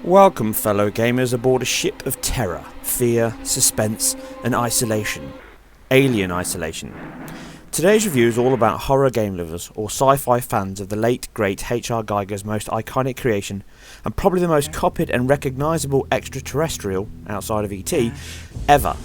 Welcome, fellow gamers, aboard a ship of terror, fear, suspense and isolation. Alien Isolation. Today's review is all about horror game lovers or sci-fi fans of the late great H.R. Geiger's most iconic creation and probably the most copied and recognisable extraterrestrial, outside of E.T., ever.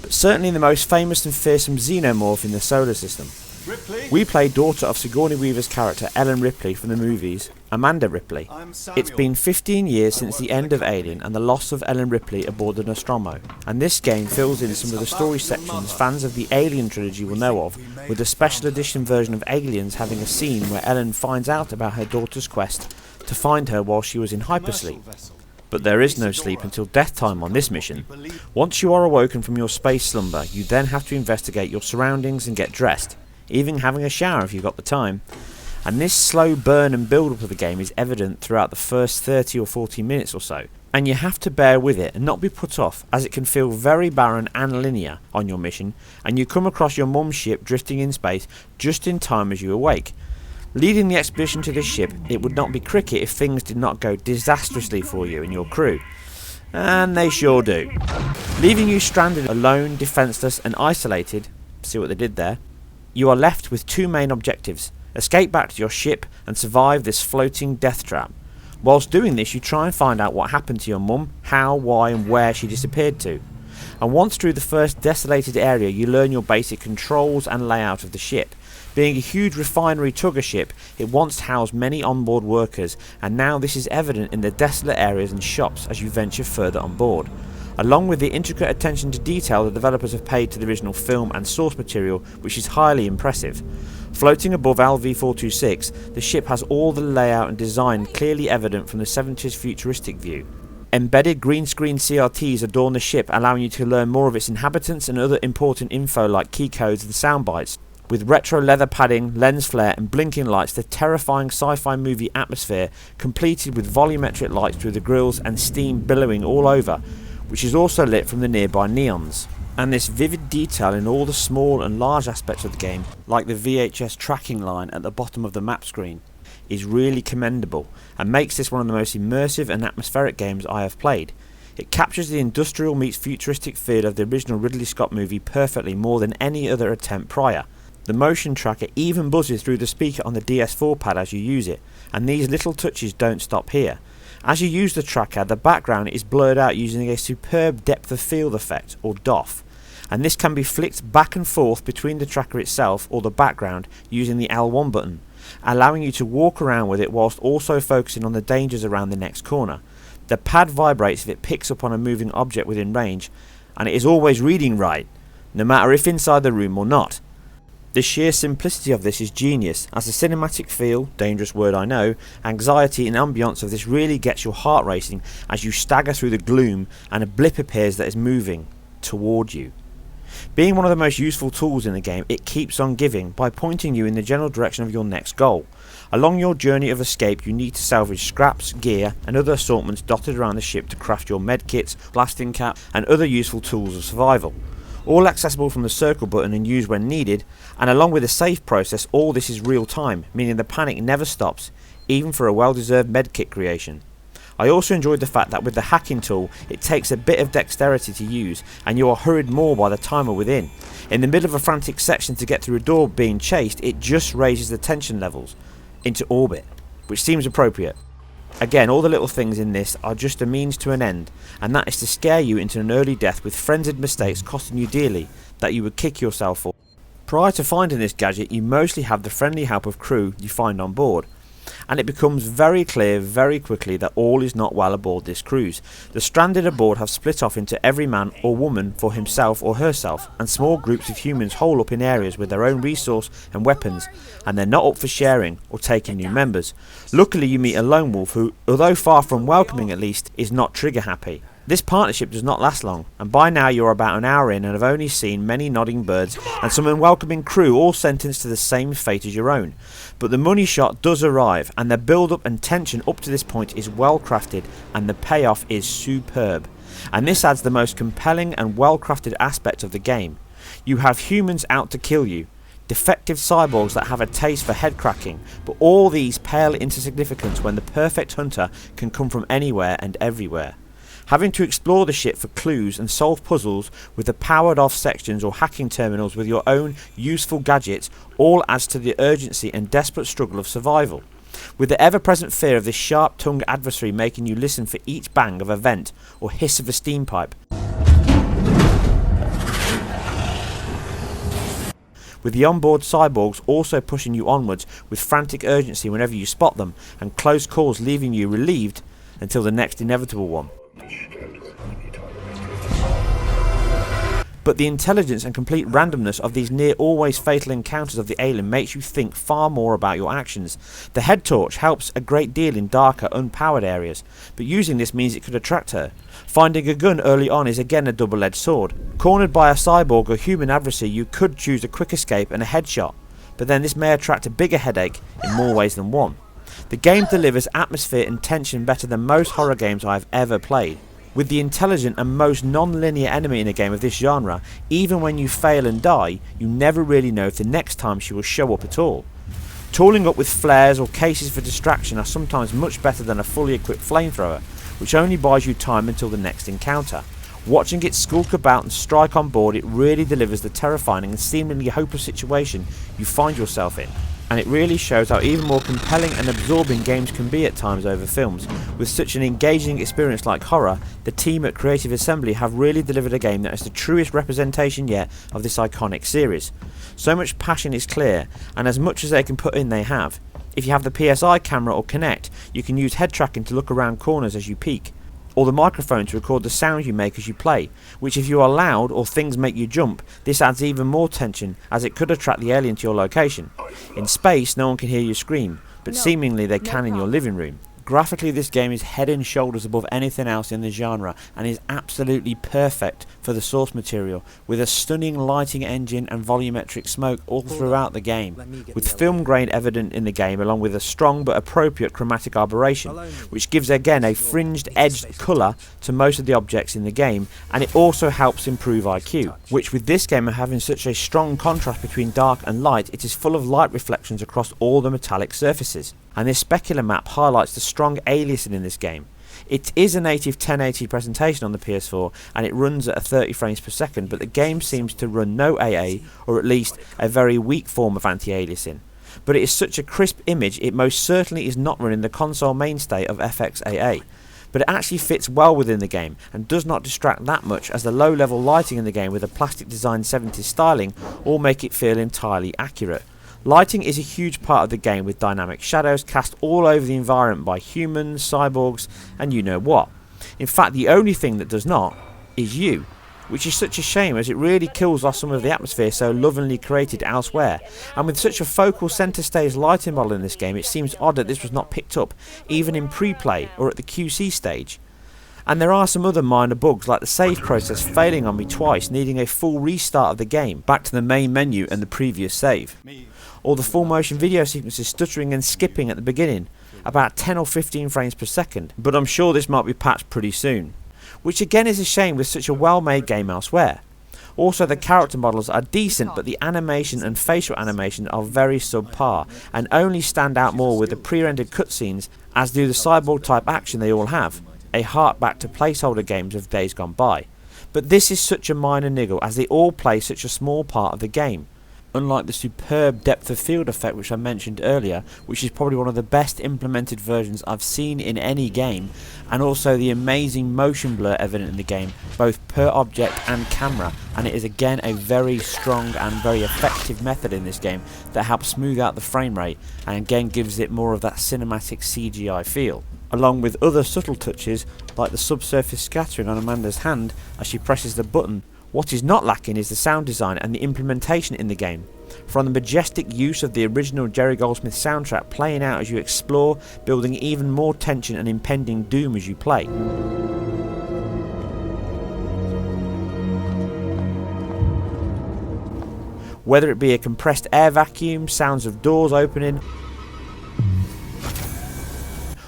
But certainly the most famous and fearsome xenomorph in the solar system. Ripley? We play daughter of Sigourney Weaver's character Ellen Ripley from the movies, Amanda Ripley. It's been 15 years since the end of Alien and the loss of Ellen Ripley aboard the Nostromo, and this game fills in some of the story sections fans of the Alien trilogy will know of, with a special edition version of Aliens having a scene where Ellen finds out about her daughter's quest to find her while she was in hypersleep. But there is no sleep until death time on this mission. Once you are awoken from your space slumber, you then have to investigate your surroundings and get dressed, even having a shower if you've got the time. And this slow burn and build up of the game is evident throughout the first 30 or 40 minutes or so, and you have to bear with it and not be put off, as it can feel very barren and linear on your mission, and you come across your mum's ship drifting in space just in time as you awake. Leading the expedition to this ship, it would not be cricket if things did not go disastrously for you and your crew. And they sure do. Leaving you stranded alone, defenceless and isolated, see what they did there, you are left with two main objectives: escape back to your ship and survive this floating death trap. Whilst doing this, you try and find out what happened to your mum, how, why and where she disappeared to. And once through the first desolated area, you learn your basic controls and layout of the ship. Being a huge refinery tugger ship, it once housed many onboard workers, and now this is evident in the desolate areas and shops as you venture further on board. Along with the intricate attention to detail the developers have paid to the original film and source material, which is highly impressive. Floating above LV-426, the ship has all the layout and design clearly evident from the 70s futuristic view. Embedded green screen CRTs adorn the ship, allowing you to learn more of its inhabitants and other important info like key codes and sound bites. With retro leather padding, lens flare and blinking lights, the terrifying sci-fi movie atmosphere completed with volumetric lights through the grills and steam billowing all over, which is also lit from the nearby neons. And this vivid detail in all the small and large aspects of the game, like the VHS tracking line at the bottom of the map screen, is really commendable and makes this one of the most immersive and atmospheric games I have played. It captures the industrial meets futuristic feel of the original Ridley Scott movie perfectly, more than any other attempt prior. The motion tracker even buzzes through the speaker on the DS4 pad as you use it, and these little touches don't stop here. As you use the tracker, the background is blurred out using a superb depth of field effect, or DOF, and this can be flicked back and forth between the tracker itself or the background using the L1 button, allowing you to walk around with it whilst also focusing on the dangers around the next corner. The pad vibrates if it picks up on a moving object within range, and it is always reading right, no matter if inside the room or not. The sheer simplicity of this is genius, as the cinematic feel, dangerous word I know, anxiety and ambience of this really gets your heart racing as you stagger through the gloom and a blip appears that is moving toward you. Being one of the most useful tools in the game, it keeps on giving by pointing you in the general direction of your next goal. Along your journey of escape, you need to salvage scraps, gear and other assortments dotted around the ship to craft your medkits, blasting cap and other useful tools of survival. All accessible from the circle button and used when needed, and along with the save process, all this is real time, meaning the panic never stops, even for a well-deserved medkit creation. I also enjoyed the fact that with the hacking tool, it takes a bit of dexterity to use, and you are hurried more by the timer within. In the middle of a frantic section to get through a door being chased, it just raises the tension levels into orbit, which seems appropriate. Again, all the little things in this are just a means to an end, and that is to scare you into an early death with frenzied mistakes costing you dearly that you would kick yourself for. Prior to finding this gadget, you mostly have the friendly help of crew you find on board, and it becomes very clear very quickly that all is not well aboard this cruise. The stranded aboard have split off into every man or woman for himself or herself, and small groups of humans hole up in areas with their own resource and weapons, and they're not up for sharing or taking new members. Luckily you meet a lone wolf who, although far from welcoming at least, is not trigger happy. This partnership does not last long, and by now you're about an hour in and have only seen many nodding birds and some unwelcoming crew all sentenced to the same fate as your own. But the money shot does arrive, and the build up and tension up to this point is well crafted and the payoff is superb. And this adds the most compelling and well crafted aspect of the game. You have humans out to kill you, defective cyborgs that have a taste for head cracking, but all these pale into significance when the perfect hunter can come from anywhere and everywhere. Having to explore the ship for clues and solve puzzles with the powered off sections or hacking terminals with your own useful gadgets all adds to the urgency and desperate struggle of survival, with the ever-present fear of this sharp-tongued adversary making you listen for each bang of a vent or hiss of a steam pipe. With the onboard cyborgs also pushing you onwards with frantic urgency whenever you spot them, and close calls leaving you relieved until the next inevitable one. But the intelligence and complete randomness of these near always fatal encounters of the alien makes you think far more about your actions. The head torch helps a great deal in darker, unpowered areas, but using this means it could attract her. Finding a gun early on is again a double-edged sword. Cornered by a cyborg or human adversary, you could choose a quick escape and a headshot, but then this may attract a bigger headache in more ways than one. The game delivers atmosphere and tension better than most horror games I have ever played. With the intelligent and most non-linear enemy in a game of this genre, even when you fail and die, you never really know if the next time she will show up at all. Tooling up with flares or cases for distraction are sometimes much better than a fully equipped flamethrower, which only buys you time until the next encounter. Watching it skulk about and strike on board, it really delivers the terrifying and seemingly hopeless situation you find yourself in. And it really shows how even more compelling and absorbing games can be at times over films. With such an engaging experience like horror, the team at Creative Assembly have really delivered a game that is the truest representation yet of this iconic series. So much passion is clear, and as much as they can put in they have. If you have the PSI camera or Kinect, you can use head tracking to look around corners as you peek, or the microphone to record the sound you make as you play, which if you are loud or things make you jump, this adds even more tension as it could attract the alien to your location. In space, no one can hear you scream, but seemingly they can in your living room. Graphically, this game is head and shoulders above anything else in the genre and is absolutely perfect for the source material, with a stunning lighting engine and volumetric smoke all throughout the game, with film grain evident in the game along with a strong but appropriate chromatic aberration, which gives again a fringed edged colour to most of the objects in the game, and it also helps improve IQ, which with this game having such a strong contrast between dark and light, it is full of light reflections across all the metallic surfaces. And this specular map highlights the strong aliasing in this game. It is a native 1080 presentation on the PS4 and it runs at 30 frames per second, but the game seems to run no AA, or at least a very weak form of anti-aliasing. But it is such a crisp image, it most certainly is not running the console mainstay of FXAA. But it actually fits well within the game and does not distract that much, as the low level lighting in the game with a plastic design 70s styling all make it feel entirely accurate. Lighting is a huge part of the game, with dynamic shadows cast all over the environment by humans, cyborgs and you know what. In fact, the only thing that does not is you, which is such a shame as it really kills off some of the atmosphere so lovingly created elsewhere. And with such a focal centre stage lighting model in this game, it seems odd that this was not picked up even in pre-play or at the QC stage. And there are some other minor bugs, like the save process failing on me twice, needing a full restart of the game back to the main menu and the previous save, or the full motion video sequences stuttering and skipping at the beginning, about 10 or 15 frames per second, but I'm sure this might be patched pretty soon, which again is a shame with such a well made game elsewhere. Also, the character models are decent, but the animation and facial animation are very subpar and only stand out more with the pre-rendered cutscenes, as do the cyborg type action they all have, a hark back to placeholder games of days gone by. But this is such a minor niggle as they all play such a small part of the game. Unlike the superb depth of field effect which I mentioned earlier, which is probably one of the best implemented versions I've seen in any game, and also the amazing motion blur evident in the game, both per object and camera, and it is again a very strong and very effective method in this game that helps smooth out the frame rate and again gives it more of that cinematic CGI feel, along with other subtle touches like the subsurface scattering on Amanda's hand as she presses the button. What is not lacking is the sound design and the implementation in the game, from the majestic use of the original Jerry Goldsmith soundtrack playing out as you explore, building even more tension and impending doom as you play. Whether it be a compressed air vacuum, sounds of doors opening,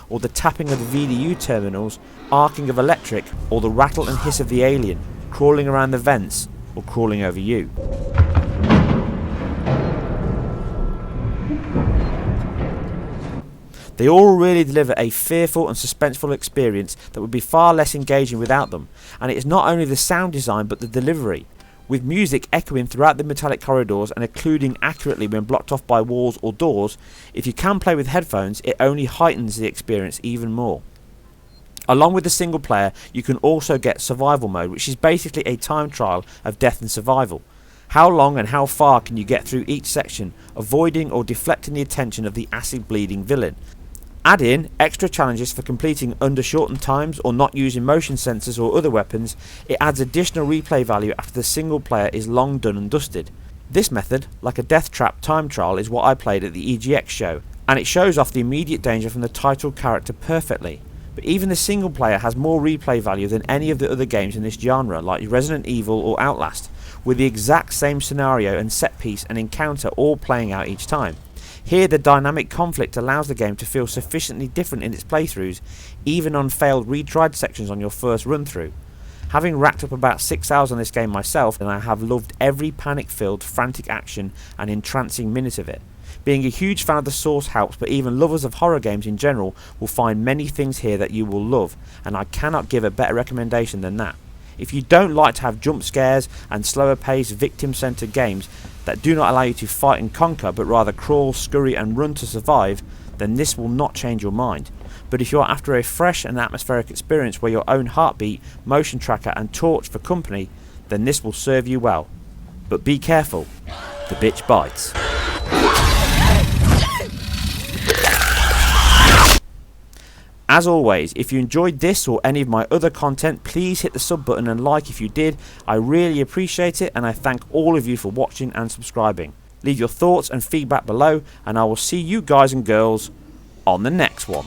or the tapping of the VDU terminals, arcing of electric, or the rattle and hiss of the alien crawling around the vents or crawling over you. They all really deliver a fearful and suspenseful experience that would be far less engaging without them, and it is not only the sound design but the delivery. With music echoing throughout the metallic corridors and occluding accurately when blocked off by walls or doors, if you can play with headphones, it only heightens the experience even more. Along with the single player, you can also get survival mode, which is basically a time trial of death and survival. How long and how far can you get through each section, avoiding or deflecting the attention of the acid bleeding villain? Add in extra challenges for completing under shortened times or not using motion sensors or other weapons. It adds additional replay value after the single player is long done and dusted. This method, like a death trap time trial, is what I played at the EGX show, and it shows off the immediate danger from the title character perfectly. But even the single player has more replay value than any of the other games in this genre, like Resident Evil or Outlast, with the exact same scenario and set piece and encounter all playing out each time. Here the dynamic conflict allows the game to feel sufficiently different in its playthroughs, even on failed retried sections on your first run through. Having racked up about 6 hours on this game myself, and I have loved every panic-filled, frantic action and entrancing minute of it. Being a huge fan of the source helps, but even lovers of horror games in general will find many things here that you will love, and I cannot give a better recommendation than that. If you don't like to have jump scares and slower paced victim-centered games that do not allow you to fight and conquer but rather crawl, scurry and run to survive, then this will not change your mind. But if you're after a fresh and atmospheric experience where your own heartbeat, motion tracker and torch for company, then this will serve you well. But be careful, the bitch bites. As always, if you enjoyed this or any of my other content, please hit the sub button and like if you did. I really appreciate it, and I thank all of you for watching and subscribing. Leave your thoughts and feedback below, and I will see you guys and girls on the next one.